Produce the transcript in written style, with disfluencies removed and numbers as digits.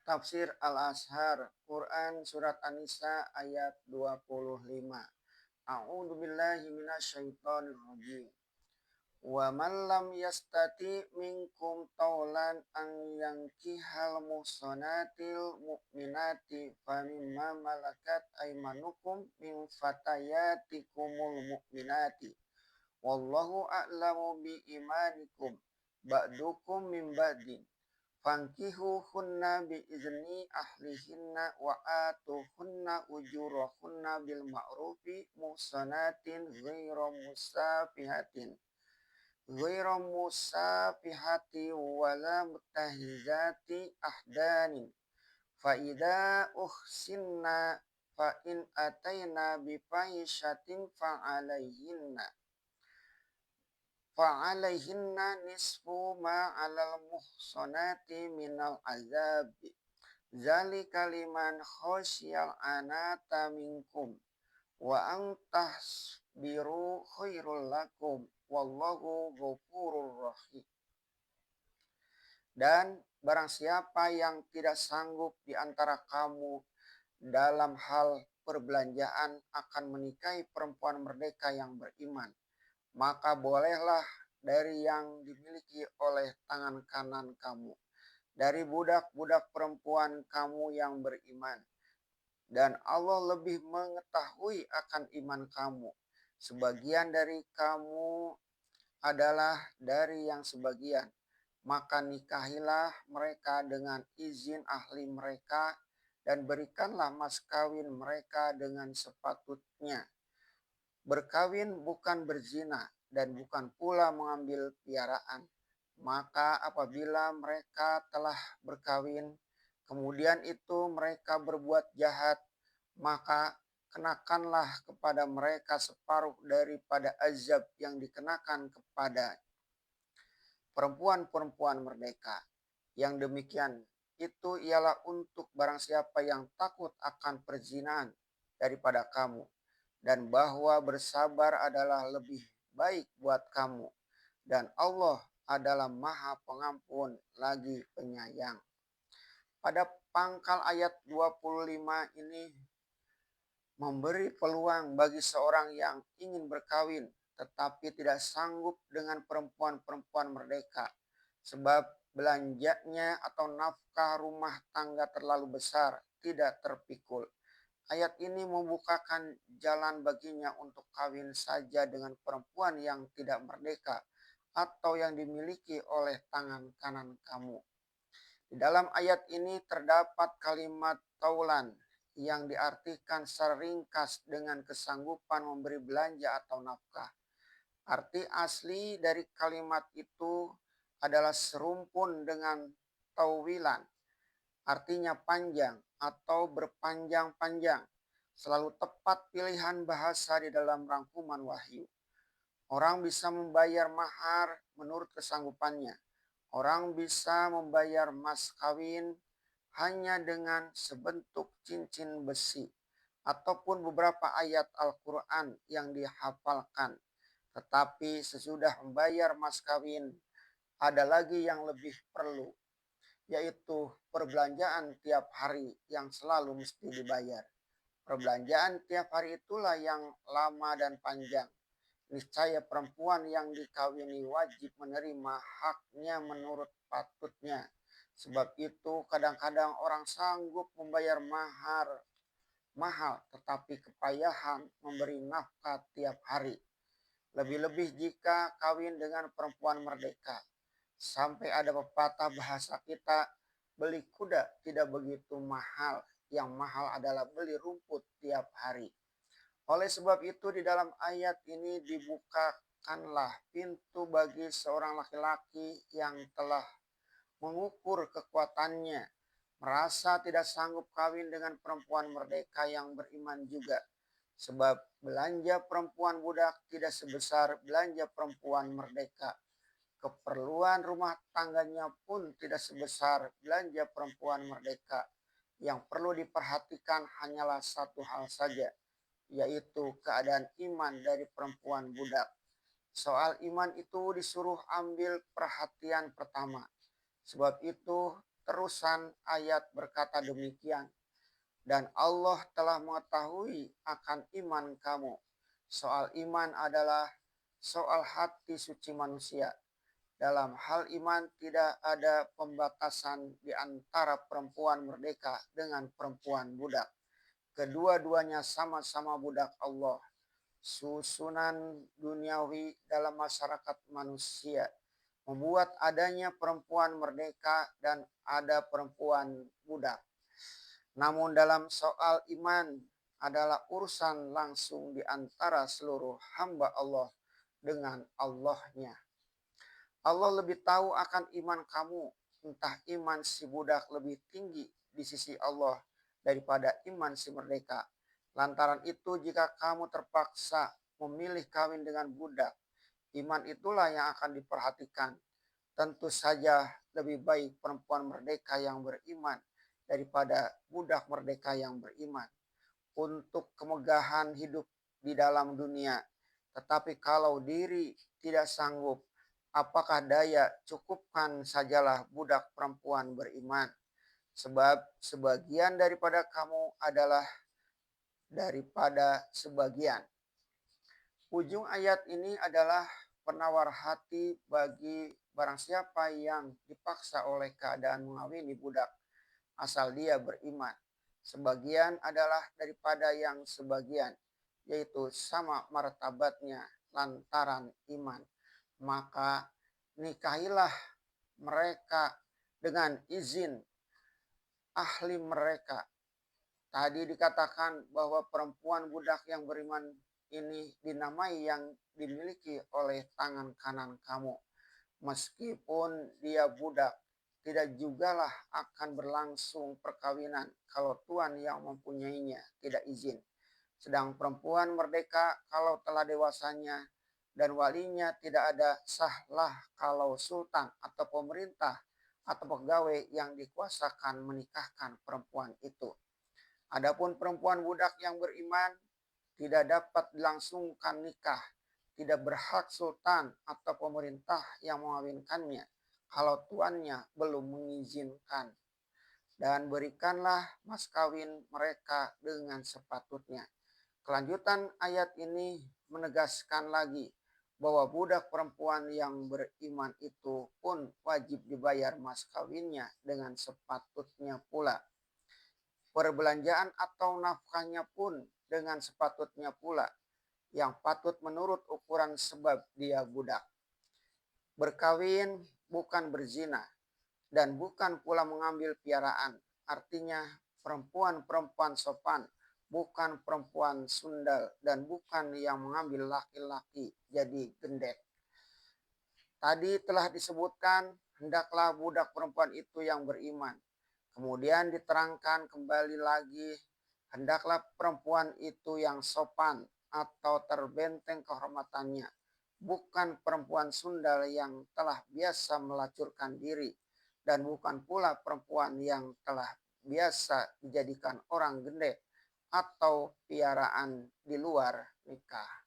Tafsir Al-Azhar, Quran Surat An-Nisa ayat 25. A'udzu billahi minasyaitonir rajim. Wa man lam yastati minkum taulan an yankihal muhsanatil mu'minati famimma malakat aymanukum min fatayatikumul mu'minati wallahu a'lamu bi imanikum ba'dukum min ba'din fankihuhunna bi izni ahlihinna wa atuhunna ujurahunna bil ma'rufi muhsanatin ghairu musafihati wala mutahizati ahdanin fa idza uhsinna fa in ataina bi fahishatin fa'alaihinna nisfu ma 'alal muhsanati minal azabi zalika liman khasyal anata minkum wa an tahbiru khairul lakum wallahu ghafurur rahim. Dan barang siapa yang tidak sanggup di antara kamu dalam hal perbelanjaan akan menikahi perempuan merdeka yang beriman, maka bolehlah dari yang dimiliki oleh tangan kanan kamu, dari budak-budak perempuan kamu yang beriman. Dan Allah lebih mengetahui akan iman kamu. Sebagian dari kamu adalah dari yang sebagian. Maka nikahilah mereka dengan izin ahli mereka dan berikanlah mas kawin mereka dengan sepatutnya. Berkawin bukan berzina dan bukan pula mengambil piaraan. Maka apabila mereka telah berkawin, kemudian itu mereka berbuat jahat, maka kenakanlah kepada mereka separuh daripada azab yang dikenakan kepada perempuan-perempuan merdeka. Yang demikian itu ialah untuk barang siapa yang takut akan perzinahan daripada kamu, dan bahwa bersabar adalah lebih baik buat kamu. Dan Allah adalah Maha Pengampun lagi penyayang. Pada pangkal ayat 25 ini memberi peluang bagi seorang yang ingin berkawin tetapi tidak sanggup dengan perempuan-perempuan merdeka sebab belanjanya atau nafkah rumah tangga terlalu besar, tidak terpikul. Ayat ini membukakan jalan baginya untuk kawin saja dengan perempuan yang tidak merdeka atau yang dimiliki oleh tangan kanan kamu. Di dalam ayat ini terdapat kalimat taulan yang diartikan secara ringkas dengan kesanggupan memberi belanja atau nafkah. Arti asli dari kalimat itu adalah serumpun dengan tawilan, artinya panjang atau berpanjang-panjang. Selalu tepat pilihan bahasa di dalam rangkuman wahyu. Orang bisa membayar mahar menurut kesanggupannya. Orang bisa membayar mas kawin hanya dengan sebentuk cincin besi ataupun beberapa ayat Al-Quran yang dihafalkan. Tetapi sesudah membayar mas kawin, ada lagi yang lebih perlu, yaitu perbelanjaan tiap hari yang selalu mesti dibayar. Perbelanjaan tiap hari itulah yang lama dan panjang. Niscaya perempuan yang dikawini wajib menerima haknya menurut patutnya. Sebab itu kadang-kadang orang sanggup membayar mahal tetapi kepayahan memberi nafkah tiap hari. Lebih-lebih jika kawin dengan perempuan merdeka. Sampai ada pepatah bahasa kita, beli kuda tidak begitu mahal. Yang mahal adalah beli rumput tiap hari. Oleh sebab itu di dalam ayat ini dibukakanlah pintu bagi seorang laki-laki yang telah mengukur kekuatannya, merasa tidak sanggup kawin dengan perempuan merdeka yang beriman juga. Sebab belanja perempuan budak tidak sebesar belanja perempuan merdeka. Keperluan rumah tangganya pun tidak sebesar belanja perempuan merdeka. Yang perlu diperhatikan hanyalah satu hal saja, yaitu keadaan iman dari perempuan budak. Soal iman itu disuruh ambil perhatian pertama. Sebab itu terusan ayat berkata demikian, dan Allah telah mengetahui akan iman kamu. Soal iman adalah soal hati suci manusia. Dalam hal iman tidak ada pembatasan di antara perempuan merdeka dengan perempuan budak. Kedua-duanya sama-sama budak Allah. Susunan duniawi dalam masyarakat manusia membuat adanya perempuan merdeka dan ada perempuan budak. Namun dalam soal iman adalah urusan langsung di antara seluruh hamba Allah dengan Allahnya. Allah lebih tahu akan iman kamu, entah iman si budak lebih tinggi di sisi Allah daripada iman si merdeka. Lantaran itu jika kamu terpaksa memilih kawin dengan budak, iman itulah yang akan diperhatikan. Tentu saja lebih baik perempuan merdeka yang beriman daripada budak merdeka yang beriman untuk kemegahan hidup di dalam dunia. Tetapi kalau diri tidak sanggup, apakah daya, cukupkan sajalah budak perempuan beriman. Sebab sebagian daripada kamu adalah daripada sebagian. Ujung ayat ini adalah penawar hati bagi barang siapa yang dipaksa oleh keadaan mengawini budak, asal dia beriman. Sebagian adalah daripada yang sebagian, yaitu sama martabatnya lantaran iman. Maka nikahilah mereka dengan izin ahli mereka. Tadi dikatakan bahwa perempuan budak yang beriman ini dinamai yang dimiliki oleh tangan kanan kamu. Meskipun dia budak, tidak jugalah akan berlangsung perkawinan kalau tuan yang mempunyainya tidak izin. Sedang perempuan merdeka kalau telah dewasanya dan walinya tidak ada, sahlah kalau sultan atau pemerintah atau pegawai yang dikuasakan menikahkan perempuan itu. Adapun perempuan budak yang beriman tidak dapat dilangsungkan nikah, tidak berhak sultan atau pemerintah yang mengawinkannya kalau tuannya belum mengizinkan. Dan berikanlah mas kawin mereka dengan sepatutnya. Kelanjutan ayat ini menegaskan lagi bahwa budak perempuan yang beriman itu pun wajib dibayar mas kawinnya dengan sepatutnya pula. Perbelanjaan atau nafkahnya pun dengan sepatutnya pula, yang patut menurut ukuran sebab dia budak. Berkawin bukan berzina dan bukan pula mengambil piaraan. Artinya perempuan-perempuan sopan, bukan perempuan sundal dan bukan yang mengambil laki-laki jadi gendek. Tadi telah disebutkan hendaklah budak perempuan itu yang beriman. Kemudian diterangkan kembali lagi, hendaklah perempuan itu yang sopan atau terbenteng kehormatannya, bukan perempuan sundal yang telah biasa melacurkan diri, dan bukan pula perempuan yang telah biasa dijadikan orang gendek atau piaraan di luar nikah.